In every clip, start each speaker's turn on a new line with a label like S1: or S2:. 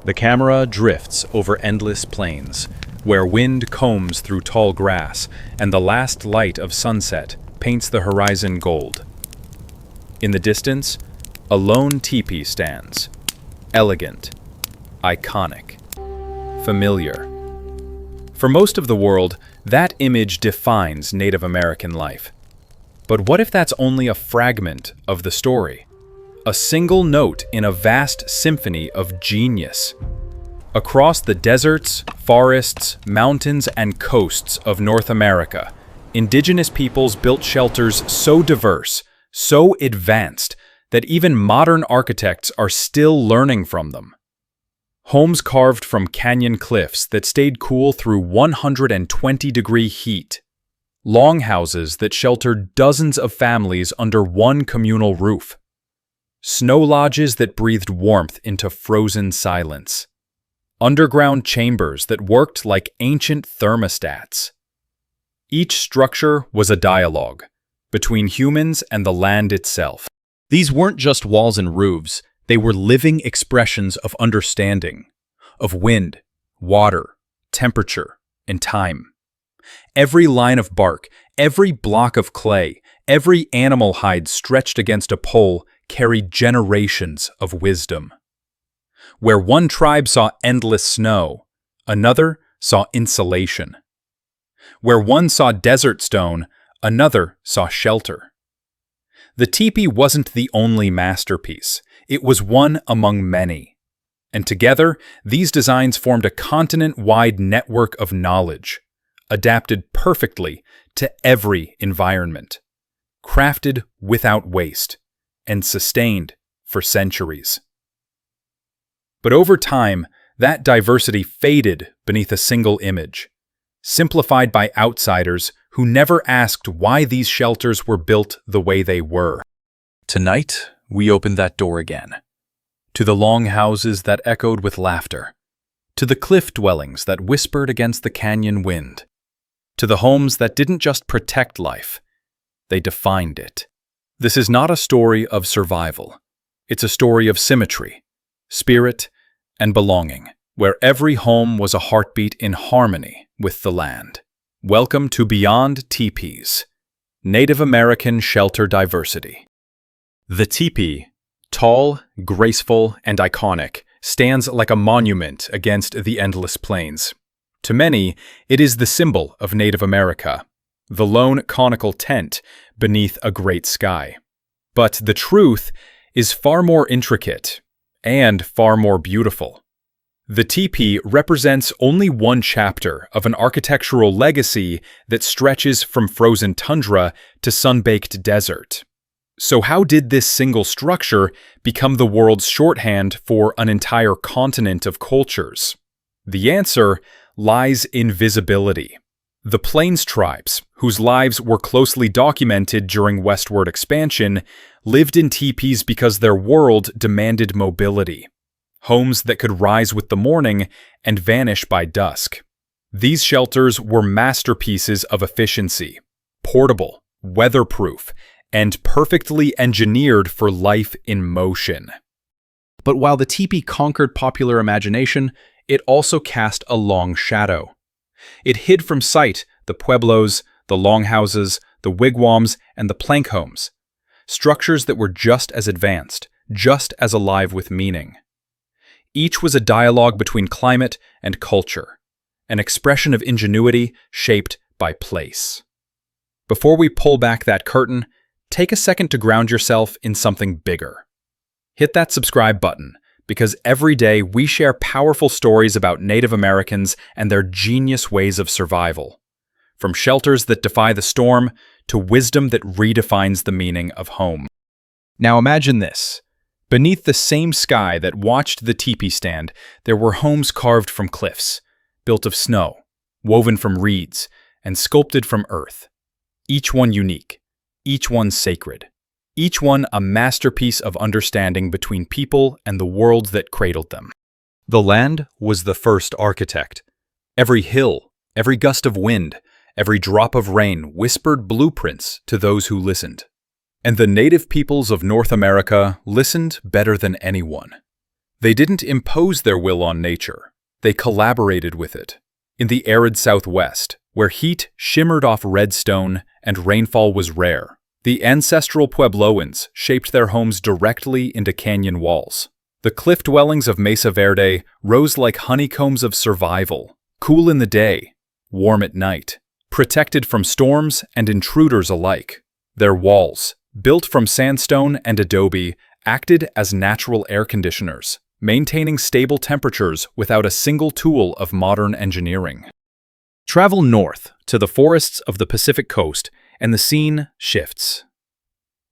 S1: The camera drifts over endless plains, where wind combs through tall grass and the last light of sunset paints the horizon gold. In the distance, a lone teepee stands, elegant, iconic, familiar. For most of the world, that image defines Native American life. But what if that's only a fragment of the story? A single note in a vast symphony of genius. Across the deserts, forests, mountains, and coasts of North America, indigenous peoples built shelters so diverse, so advanced, that even modern architects are still learning from them. Homes carved from canyon cliffs that stayed cool through 120-degree heat. Longhouses that sheltered dozens of families under one communal roof. Snow lodges that breathed warmth into frozen silence. Underground chambers that worked like ancient thermostats. Each structure was a dialogue between humans and the land itself. These weren't just walls and roofs, they were living expressions of understanding, of wind, water, temperature, and time. Every line of bark, every block of clay, every animal hide stretched against a pole carried generations of wisdom. Where one tribe saw endless snow, another saw insulation. Where one saw desert stone, another saw shelter. The teepee wasn't the only masterpiece. It was one among many. And together, these designs formed a continent-wide network of knowledge, adapted perfectly to every environment, crafted without waste, and sustained for centuries. But over time, that diversity faded beneath a single image, simplified by outsiders who never asked why these shelters were built the way they were. Tonight, we opened that door again, to the longhouses that echoed with laughter, to the cliff dwellings that whispered against the canyon wind, to the homes that didn't just protect life, they defined it. This is not a story of survival. It's a story of symmetry, spirit, and belonging, where every home was a heartbeat in harmony with the land. Welcome to Beyond Teepees, Native American Shelter Diversity. The teepee, tall, graceful, and iconic, stands like a monument against the endless plains. To many, it is the symbol of Native America, the lone conical tent beneath a great sky. But the truth is far more intricate and far more beautiful. The teepee represents only one chapter of an architectural legacy that stretches from frozen tundra to sun-baked desert. So how did this single structure become the world's shorthand for an entire continent of cultures? The answer lies in visibility. The Plains tribes, whose lives were closely documented during westward expansion, lived in teepees because their world demanded mobility. Homes that could rise with the morning and vanish by dusk. These shelters were masterpieces of efficiency, portable, weatherproof, and perfectly engineered for life in motion. But while the teepee conquered popular imagination, it also cast a long shadow. It hid from sight the pueblos, the longhouses, the wigwams, and the plank homes, structures that were just as advanced, just as alive with meaning. Each was a dialogue between climate and culture, an expression of ingenuity shaped by place. Before we pull back that curtain, take a second to ground yourself in something bigger. Hit that subscribe button, because every day we share powerful stories about Native Americans and their genius ways of survival. From shelters that defy the storm to wisdom that redefines the meaning of home. Now imagine this. Beneath the same sky that watched the teepee stand, there were homes carved from cliffs, built of snow, woven from reeds, and sculpted from earth. Each one unique, each one sacred, each one a masterpiece of understanding between people and the world that cradled them. The land was the first architect. Every hill, every gust of wind, every drop of rain whispered blueprints to those who listened. And the native peoples of North America listened better than anyone. They didn't impose their will on nature. They collaborated with it. In the arid Southwest, where heat shimmered off red stone and rainfall was rare, the ancestral Puebloans shaped their homes directly into canyon walls. The cliff dwellings of Mesa Verde rose like honeycombs of survival, cool in the day, warm at night, protected from storms and intruders alike. Their walls, built from sandstone and adobe, acted as natural air conditioners, maintaining stable temperatures without a single tool of modern engineering. Travel north to the forests of the Pacific coast, and the scene shifts.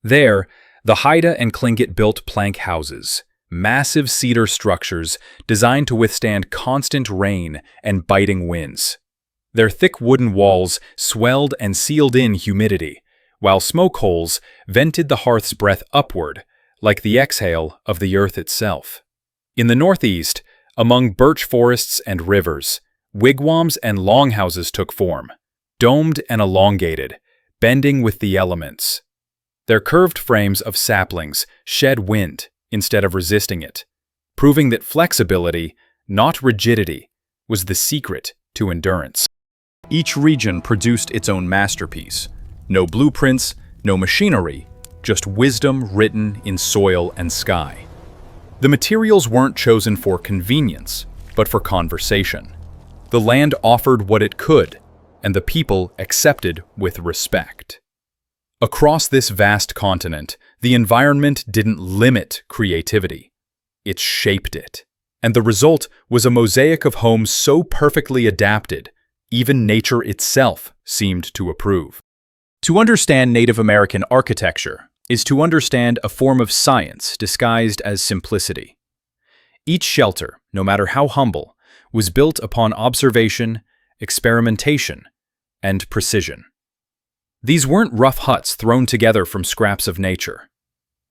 S1: There, the Haida and Tlingit built plank houses, massive cedar structures designed to withstand constant rain and biting winds. Their thick wooden walls swelled and sealed in humidity, while smoke holes vented the hearth's breath upward, like the exhale of the earth itself. In the northeast, among birch forests and rivers, wigwams and longhouses took form, domed and elongated, bending with the elements. Their curved frames of saplings shed wind instead of resisting it, proving that flexibility, not rigidity, was the secret to endurance. Each region produced its own masterpiece. No blueprints, no machinery, just wisdom written in soil and sky. The materials weren't chosen for convenience, but for conversation. The land offered what it could, and the people accepted with respect. Across this vast continent, the environment didn't limit creativity. It shaped it. And the result was a mosaic of homes so perfectly adapted, even nature itself seemed to approve. To understand Native American architecture is to understand a form of science disguised as simplicity. Each shelter, no matter how humble, was built upon observation, experimentation, and precision. These weren't rough huts thrown together from scraps of nature.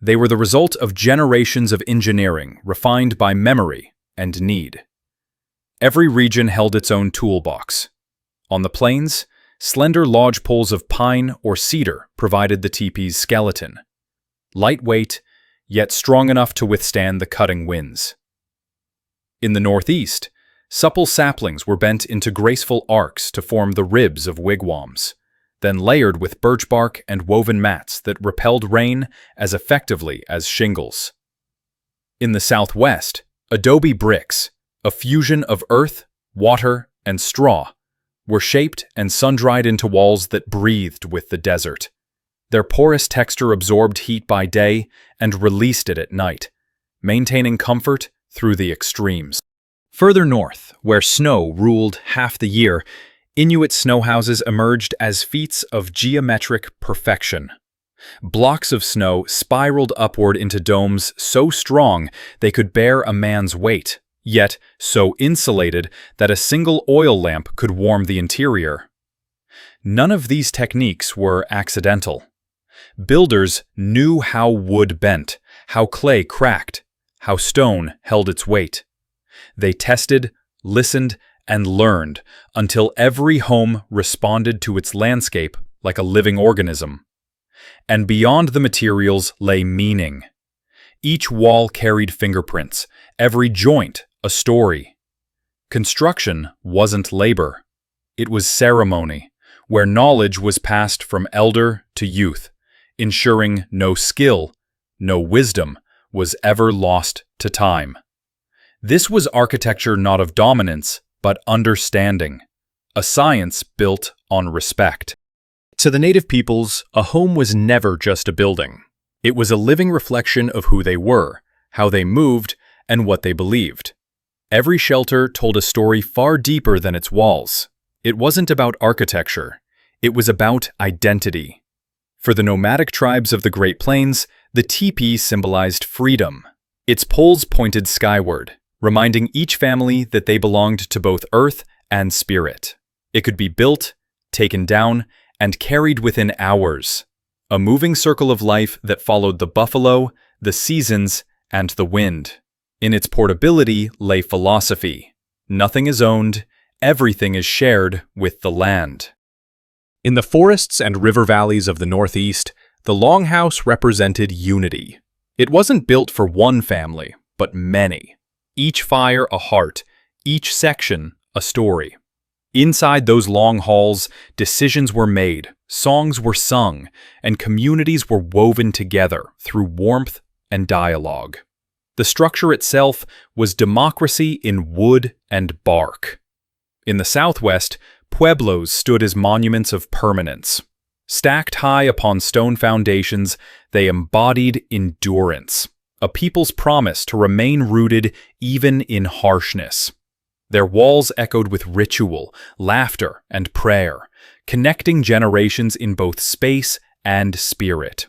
S1: They were the result of generations of engineering refined by memory and need. Every region held its own toolbox. On the plains, slender lodge poles of pine or cedar provided the teepee's skeleton, lightweight, yet strong enough to withstand the cutting winds. In the northeast, supple saplings were bent into graceful arcs to form the ribs of wigwams, then layered with birch bark and woven mats that repelled rain as effectively as shingles. In the southwest, adobe bricks, a fusion of earth, water, and straw, were shaped and sun-dried into walls that breathed with the desert. Their porous texture absorbed heat by day and released it at night, maintaining comfort through the extremes. Further north, where snow ruled half the year, Inuit snowhouses emerged as feats of geometric perfection. Blocks of snow spiraled upward into domes so strong they could bear a man's weight, yet so insulated that a single oil lamp could warm the interior. None of these techniques were accidental. Builders knew how wood bent, how clay cracked, how stone held its weight. They tested, listened, and learned until every home responded to its landscape like a living organism. And beyond the materials lay meaning. Each wall carried fingerprints, every joint a story. Construction wasn't labor. It was ceremony, where knowledge was passed from elder to youth, ensuring no skill, no wisdom was ever lost to time. This was architecture not of dominance, but understanding, a science built on respect. To the native peoples, a home was never just a building. It was a living reflection of who they were, how they moved, and what they believed. Every shelter told a story far deeper than its walls. It wasn't about architecture. It was about identity. For the nomadic tribes of the Great Plains, the teepee symbolized freedom. Its poles pointed skyward, reminding each family that they belonged to both earth and spirit. It could be built, taken down, and carried within hours. A moving circle of life that followed the buffalo, the seasons, and the wind. In its portability lay philosophy. Nothing is owned, everything is shared with the land. In the forests and river valleys of the Northeast, the longhouse represented unity. It wasn't built for one family, but many. each fire a heart, each section a story. Inside those long halls, decisions were made, songs were sung, and communities were woven together through warmth and dialogue. The structure itself was democracy in wood and bark. In the Southwest, pueblos stood as monuments of permanence. Stacked high upon stone foundations, they embodied endurance, a people's promise to remain rooted even in harshness. Their walls echoed with ritual, laughter, and prayer, connecting generations in both space and spirit.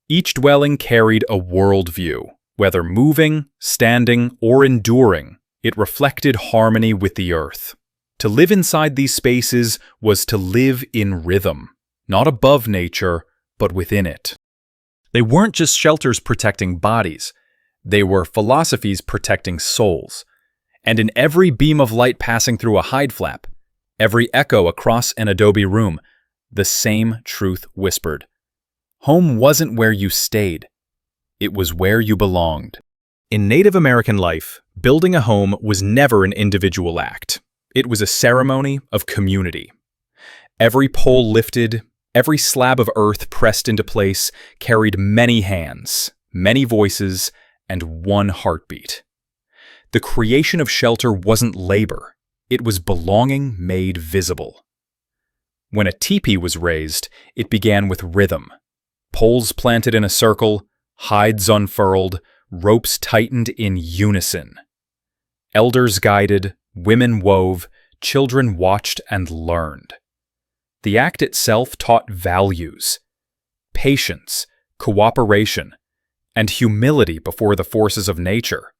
S1: Each dwelling carried a worldview. Whether moving, standing, or enduring, it reflected harmony with the earth. To live inside these spaces was to live in rhythm, not above nature, but within it. They weren't just shelters protecting bodies, they were philosophies protecting souls. And in every beam of light passing through a hide flap, every echo across an adobe room, the same truth whispered. Home wasn't where you stayed. It was where you belonged. In Native American life, building a home was never an individual act. It was a ceremony of community. Every pole lifted, every slab of earth pressed into place carried many hands, many voices, and one heartbeat. The creation of shelter wasn't labor. It was belonging made visible. When a teepee was raised, it began with rhythm. Poles planted in a circle, hides unfurled, ropes tightened in unison. Elders guided, women wove, children watched and learned. The act itself taught values, patience, cooperation, and humility before the forces of nature.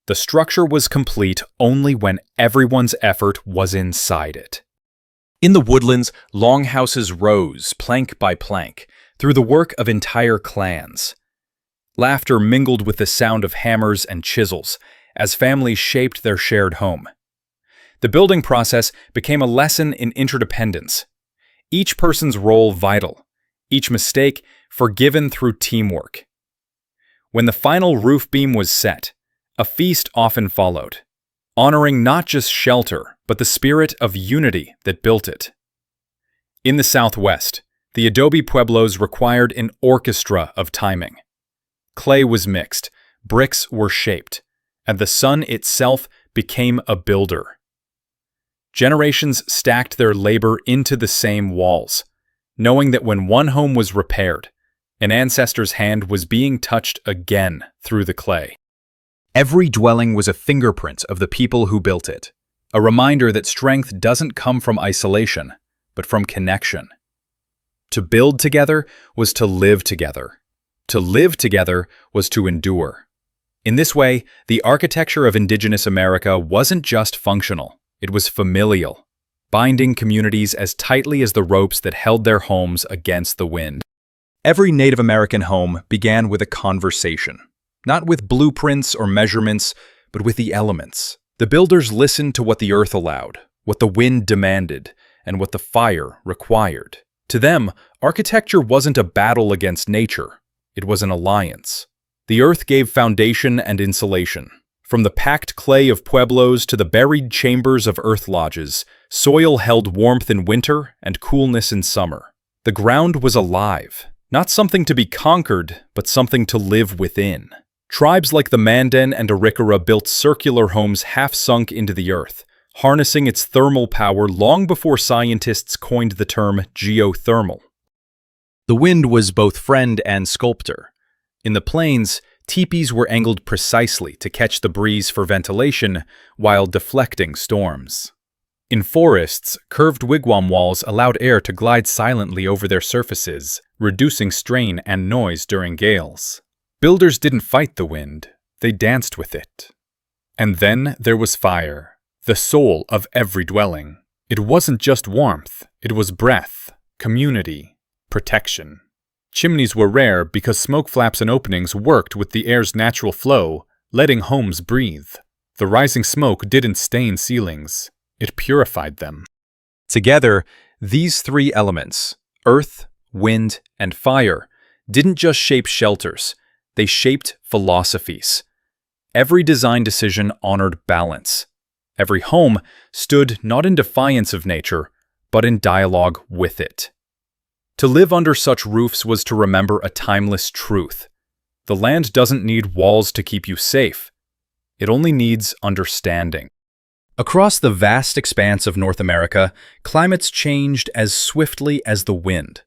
S1: The structure was complete only when everyone's effort was inside it. In the woodlands, longhouses rose, plank by plank, through the work of entire clans. Laughter mingled with the sound of hammers and chisels as families shaped their shared home. The building process became a lesson in interdependence, each person's role vital, each mistake forgiven through teamwork. When the final roof beam was set, a feast often followed, honoring not just shelter, but the spirit of unity that built it. In the Southwest, the adobe pueblos required an orchestra of timing. Clay was mixed, bricks were shaped, and the sun itself became a builder. Generations stacked their labor into the same walls, knowing that when one home was repaired, an ancestor's hand was being touched again through the clay. Every dwelling was a fingerprint of the people who built it, a reminder that strength doesn't come from isolation, but from connection. To build together was to live together. To live together was to endure. In this way, the architecture of Indigenous America wasn't just functional, it was familial, binding communities as tightly as the ropes that held their homes against the wind. Every Native American home began with a conversation, not with blueprints or measurements, but with the elements. The builders listened to what the earth allowed, what the wind demanded, and what the fire required. To them, architecture wasn't a battle against nature, it was an alliance. The earth gave foundation and insulation. From the packed clay of pueblos to the buried chambers of earth lodges, soil held warmth in winter and coolness in summer. The ground was alive, not something to be conquered, but something to live within. Tribes like the Mandan and Arikara built circular homes half-sunk into the earth, harnessing its thermal power long before scientists coined the term geothermal. The wind was both friend and sculptor. In the plains, teepees were angled precisely to catch the breeze for ventilation while deflecting storms. In forests, curved wigwam walls allowed air to glide silently over their surfaces, reducing strain and noise during gales. Builders didn't fight the wind, they danced with it. And then there was fire, the soul of every dwelling. It wasn't just warmth, it was breath, community, protection. Chimneys were rare because smoke flaps and openings worked with the air's natural flow, letting homes breathe. The rising smoke didn't stain ceilings, it purified them. Together, these three elements, earth, wind, and fire, didn't just shape shelters, they shaped philosophies. Every design decision honored balance. Every home stood not in defiance of nature, but in dialogue with it. To live under such roofs was to remember a timeless truth. The land doesn't need walls to keep you safe. It only needs understanding. Across the vast expanse of North America, climates changed as swiftly as the wind.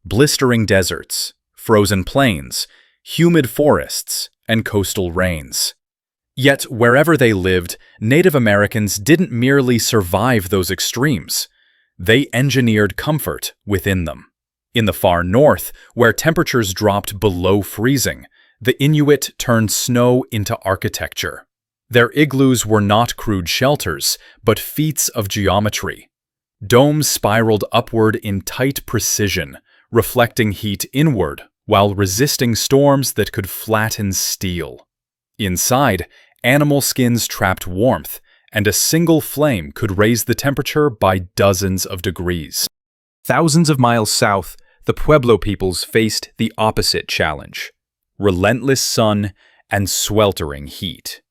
S1: Blistering deserts, frozen plains, humid forests, and coastal rains. Yet, wherever they lived, Native Americans didn't merely survive those extremes. They engineered comfort within them. In the far north, where temperatures dropped below freezing, the Inuit turned snow into architecture. Their igloos were not crude shelters, but feats of geometry. Domes spiraled upward in tight precision, reflecting heat inward while resisting storms that could flatten steel. Inside, animal skins trapped warmth, and a single flame could raise the temperature by dozens of degrees. Thousands of miles south, the Pueblo peoples faced the opposite challenge: relentless sun and sweltering heat.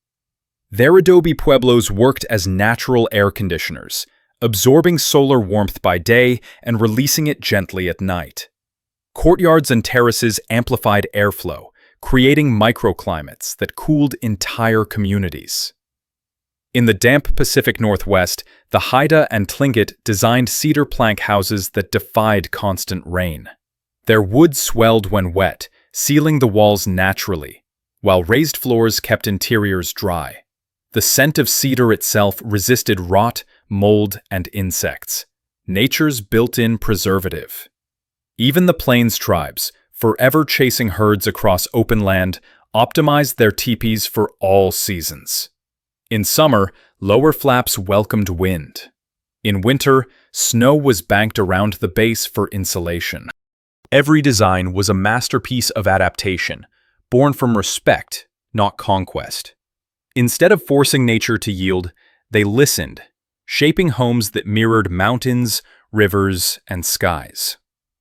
S1: Their adobe pueblos worked as natural air conditioners, absorbing solar warmth by day and releasing it gently at night. Courtyards and terraces amplified airflow, creating microclimates that cooled entire communities. In the damp Pacific Northwest, the Haida and Tlingit designed cedar plank houses that defied constant rain. Their wood swelled when wet, sealing the walls naturally, while raised floors kept interiors dry. The scent of cedar itself resisted rot, mold, and insects, nature's built-in preservative. Even the Plains tribes, forever chasing herds across open land, optimized their teepees for all seasons. In summer, lower flaps welcomed wind. In winter, snow was banked around the base for insulation. Every design was a masterpiece of adaptation, born from respect, not conquest. Instead of forcing nature to yield, they listened, shaping homes that mirrored mountains, rivers, and skies.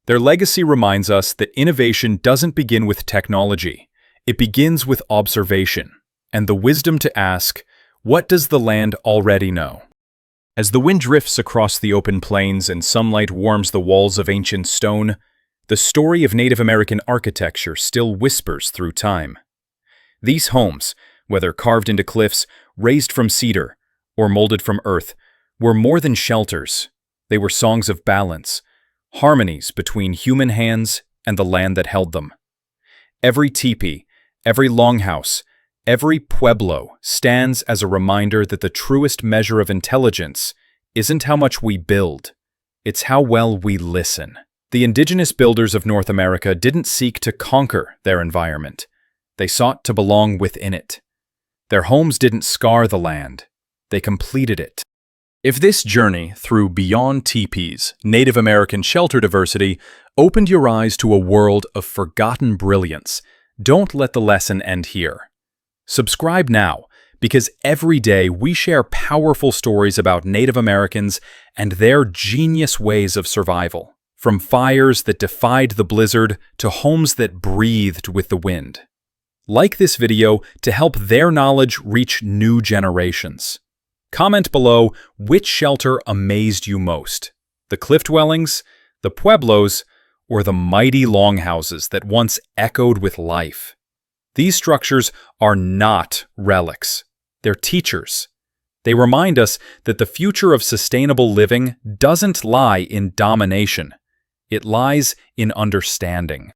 S1: Their legacy reminds us that innovation doesn't begin with technology. It begins with observation and the wisdom to ask, what does the land already know? As the wind drifts across the open plains and sunlight warms the walls of ancient stone, the story of Native American architecture still whispers through time. These homes, whether carved into cliffs, raised from cedar, or molded from earth, were more than shelters. They were songs of balance, harmonies between human hands and the land that held them. Every teepee, every longhouse, every pueblo stands as a reminder that the truest measure of intelligence isn't how much we build, it's how well we listen. The indigenous builders of North America didn't seek to conquer their environment. They sought to belong within it. Their homes didn't scar the land. They completed it. If this journey through beyond teepees, Native American shelter diversity, opened your eyes to a world of forgotten brilliance, don't let the lesson end here. Subscribe now, because every day we share powerful stories about Native Americans and their genius ways of survival, from fires that defied the blizzard to homes that breathed with the wind. Like this video to help their knowledge reach new generations. Comment below which shelter amazed you most: the cliff dwellings, the pueblos, or the mighty longhouses that once echoed with life. These structures are not relics. They're teachers. They remind us that the future of sustainable living doesn't lie in domination. It lies in understanding.